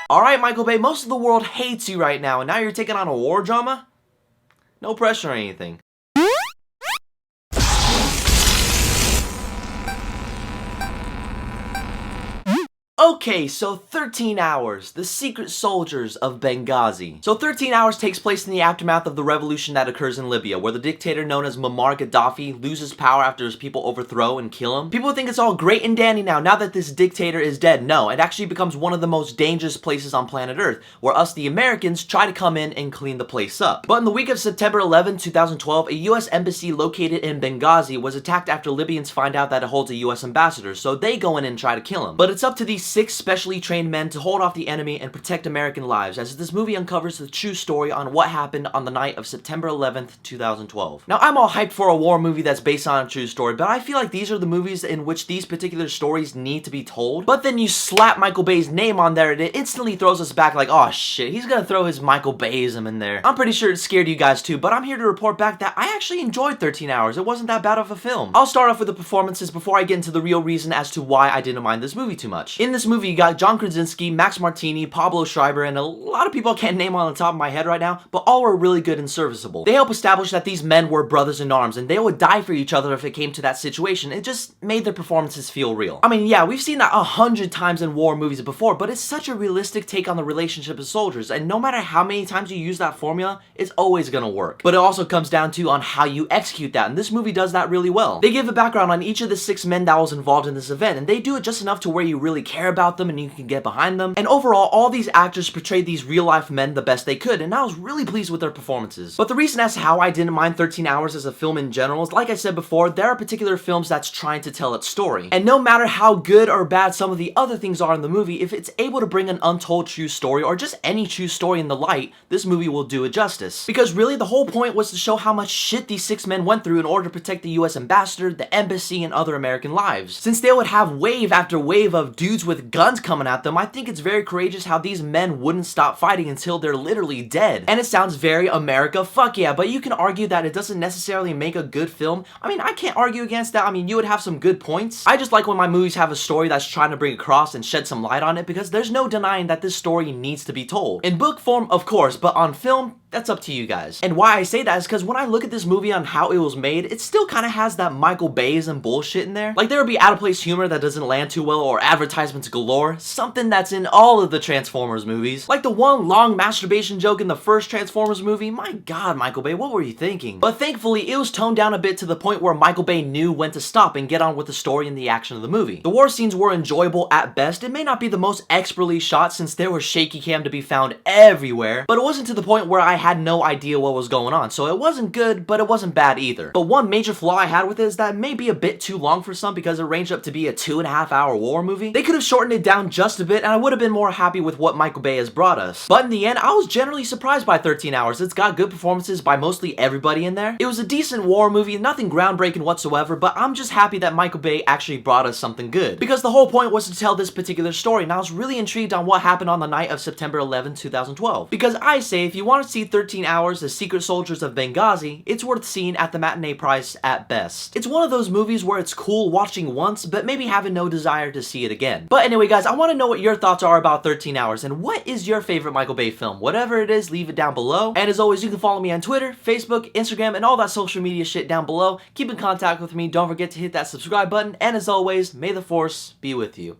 Alright, Michael Bay, most of the world hates you right now, and now you're taking on a war drama? No pressure or anything. Okay, so 13 Hours, The Secret Soldiers of Benghazi. So 13 Hours takes place in the aftermath of the revolution that occurs in Libya, where the dictator known as Muammar Gaddafi loses power after his people overthrow and kill him. People think it's all great and dandy now that this dictator is dead. No, it actually becomes one of the most dangerous places on planet Earth, where us, the Americans, try to come in and clean the place up. But in the week of September 11, 2012, a US embassy located in Benghazi was attacked after Libyans find out that it holds a US ambassador, so they go in and try to kill him. But it's up to these 6 specially trained men to hold off the enemy and protect American lives, as this movie uncovers the true story on what happened on the night of September 11th, 2012. Now, I'm all hyped for a war movie that's based on a true story, but I feel like these are the movies in which these particular stories need to be told. But then you slap Michael Bay's name on there and it instantly throws us back like, oh shit, he's gonna throw his Michael Bayism in there. I'm pretty sure it scared you guys too, but I'm here to report back that I actually enjoyed 13 Hours. It wasn't that bad of a film. I'll start off with the performances before I get into the real reason as to why I didn't mind this movie too much. In this movie, you got John Krasinski, Max Martini, Pablo Schreiber, and a lot of people I can't name on the top of my head right now, but all were really good and serviceable. They help establish that these men were brothers in arms, and they would die for each other if it came to that situation. It just made their performances feel real. I mean, yeah, we've seen that 100 times in war movies before, but it's such a realistic take on the relationship of soldiers, and no matter how many times you use that formula, it's always gonna work. But it also comes down to on how you execute that, and this movie does that really well. They give a background on each of the 6 men that was involved in this event, and they do it just enough to where you really care about them and you can get behind them. And overall, all these actors portrayed these real-life men the best they could, and I was really pleased with their performances. But the reason as to how I didn't mind 13 Hours as a film in general is, like I said before, there are particular films that's trying to tell its story. And no matter how good or bad some of the other things are in the movie, if it's able to bring an untold true story, or just any true story in the light, this movie will do it justice. Because really, the whole point was to show how much shit these 6 men went through in order to protect the US ambassador, the embassy, and other American lives. Since they would have wave after wave of dudes with guns coming at them, I think it's very courageous how these men wouldn't stop fighting until they're literally dead. And it sounds very America fuck yeah, but you can argue that it doesn't necessarily make a good film. I mean, I can't argue against that. I mean, you would have some good points. I just like when my movies have a story that's trying to bring across and shed some light on it, because there's no denying that this story needs to be told. In book form, of course, but on film, that's up to you guys. And why I say that is because when I look at this movie on how it was made, it still kind of has that Michael Bayism bullshit in there. Like, there would be out-of-place humor that doesn't land too well, or advertisements galore, something that's in all of the Transformers movies. Like the one long masturbation joke in the first Transformers movie. My god, Michael Bay, what were you thinking? But thankfully, it was toned down a bit to the point where Michael Bay knew when to stop and get on with the story and the action of the movie. The war scenes were enjoyable at best. It may not be the most expertly shot since there was shaky cam to be found everywhere, but it wasn't to the point where I had no idea what was going on. So it wasn't good, but it wasn't bad either. But one major flaw I had with it is that it may be a bit too long for some, because it ranged up to be a 2.5 hour war movie. They could have shortened it down just a bit, and I would have been more happy with what Michael Bay has brought us. But in the end, I was generally surprised by 13 Hours. It's got good performances by mostly everybody in there. It was a decent war movie, nothing groundbreaking whatsoever, but I'm just happy that Michael Bay actually brought us something good, because the whole point was to tell this particular story, and I was really intrigued on what happened on the night of September 11, 2012. Because I say, if you want to see 13 Hours, The Secret Soldiers of Benghazi, it's worth seeing at the matinee price at best. It's one of those movies where it's cool watching once, but maybe having no desire to see it again. But anyway, guys, I want to know what your thoughts are about 13 Hours, and what is your favorite Michael Bay film? Whatever it is, leave it down below. And as always, you can follow me on Twitter, Facebook, Instagram, and all that social media shit down below. Keep in contact with me. Don't forget to hit that subscribe button. And as always, may the Force be with you.